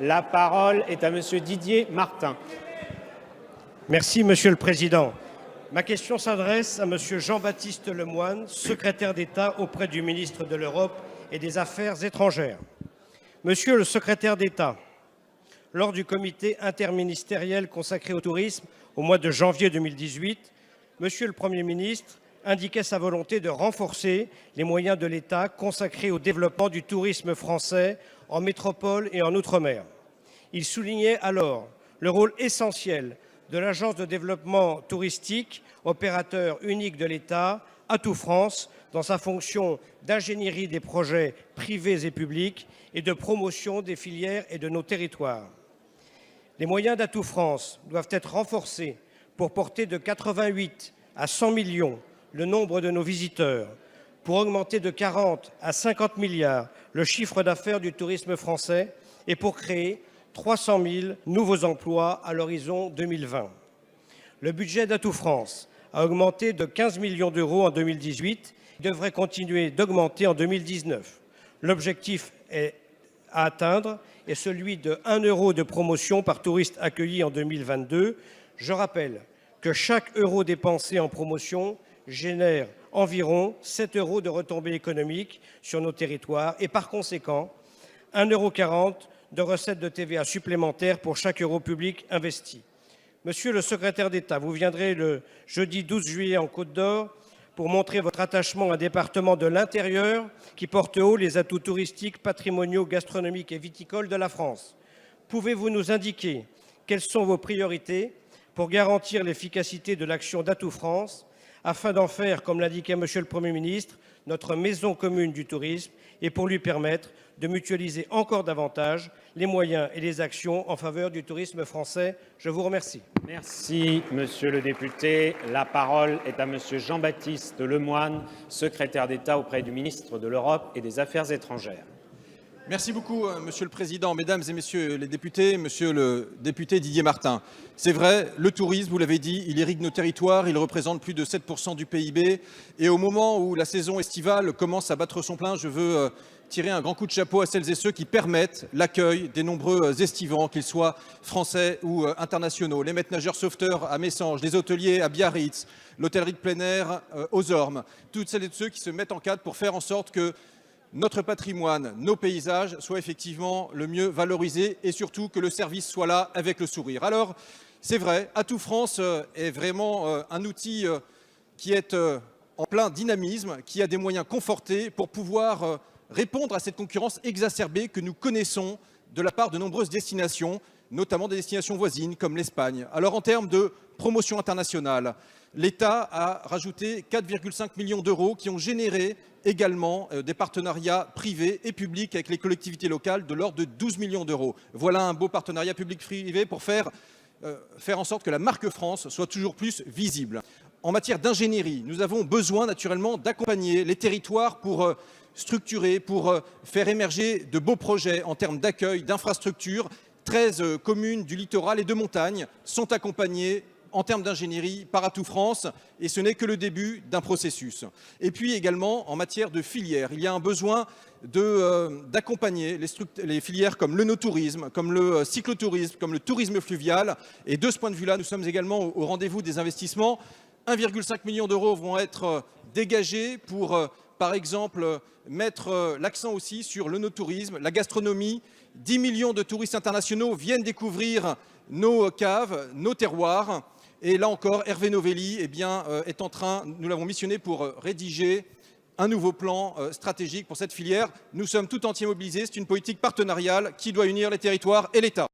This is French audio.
La parole est à Monsieur Didier Martin. Merci, Monsieur le Président. Ma question s'adresse à Monsieur Jean-Baptiste Lemoyne, secrétaire d'État auprès du ministre de l'Europe et des Affaires étrangères. Monsieur le secrétaire d'État, lors du comité interministériel consacré au tourisme au mois de janvier 2018, Monsieur le Premier ministre indiquait sa volonté de renforcer les moyens de l'État consacrés au développement du tourisme français en métropole et en outre-mer. Il soulignait alors le rôle essentiel de l'Agence de développement touristique, opérateur unique de l'État, Atout France, dans sa fonction d'ingénierie des projets privés et publics et de promotion des filières et de nos territoires. Les moyens d'Atout France doivent être renforcés pour porter de 88 à 100 millions le nombre de nos visiteurs, pour augmenter de 40 à 50 milliards le chiffre d'affaires du tourisme français et pour créer 300 000 nouveaux emplois à l'horizon 2020. Le budget d'Atout France a augmenté de 15 millions d'euros en 2018 et devrait continuer d'augmenter en 2019. L'objectif à atteindre est celui de 1 euro de promotion par touriste accueilli en 2022. Je rappelle que chaque euro dépensé en promotion génère environ 7 euros de retombées économiques sur nos territoires et par conséquent 1,40 € de recettes de TVA supplémentaires pour chaque euro public investi. Monsieur le secrétaire d'État, vous viendrez le jeudi 12 juillet en Côte d'Or pour montrer votre attachement à un département de l'intérieur qui porte haut les atouts touristiques, patrimoniaux, gastronomiques et viticoles de la France. Pouvez-vous nous indiquer quelles sont vos priorités pour garantir l'efficacité de l'action d'Atout France afin d'en faire, comme l'indiquait Monsieur le Premier ministre, notre maison commune du tourisme et pour lui permettre de mutualiser encore davantage les moyens et les actions en faveur du tourisme français. Je vous remercie. Merci, Monsieur le député. La parole est à Monsieur Jean-Baptiste Lemoyne, secrétaire d'État auprès du ministre de l'Europe et des Affaires étrangères. Merci beaucoup, Monsieur le Président, Mesdames et Messieurs les députés, Monsieur le député Didier Martin. C'est vrai, le tourisme, vous l'avez dit, il irrigue nos territoires, il représente plus de 7% du PIB. Et au moment où la saison estivale commence à battre son plein, je veux tirer un grand coup de chapeau à celles et ceux qui permettent l'accueil des nombreux estivants, qu'ils soient français ou internationaux. Les maîtres nageurs sauveteurs à Messanges, les hôteliers à Biarritz, l'hôtellerie de plein air aux Ormes, toutes celles et ceux qui se mettent en cadre pour faire en sorte que notre patrimoine, nos paysages soient effectivement le mieux valorisés et surtout que le service soit là avec le sourire. Alors, c'est vrai, Atout France est vraiment un outil qui est en plein dynamisme, qui a des moyens confortés pour pouvoir répondre à cette concurrence exacerbée que nous connaissons de la part de nombreuses destinations, notamment des destinations voisines comme l'Espagne. Alors, en termes de promotion internationale, l'État a rajouté 4,5 millions d'euros qui ont généré également des partenariats privés et publics avec les collectivités locales de l'ordre de 12 millions d'euros. Voilà un beau partenariat public-privé pour faire en sorte que la marque France soit toujours plus visible. En matière d'ingénierie, nous avons besoin naturellement d'accompagner les territoires pour structurer, pour faire émerger de beaux projets en termes d'accueil, d'infrastructures. 13 communes du littoral et de montagne sont accompagnées en termes d'ingénierie par Atout France, et ce n'est que le début d'un processus. Et puis également, en matière de filières, il y a un besoin d'accompagner les filières comme le no-tourisme, comme le cyclotourisme, comme le tourisme fluvial. Et de ce point de vue-là, nous sommes également au rendez-vous des investissements. 1,5 million d'euros vont être dégagés pour, par exemple, mettre l'accent aussi sur le no-tourisme, la gastronomie. 10 millions de touristes internationaux viennent découvrir nos caves, nos terroirs. Et là encore, Hervé Novelli est en train, nous l'avons missionné pour rédiger un nouveau plan stratégique pour cette filière. Nous sommes tout entiers mobilisés. C'est une politique partenariale qui doit unir les territoires et l'État.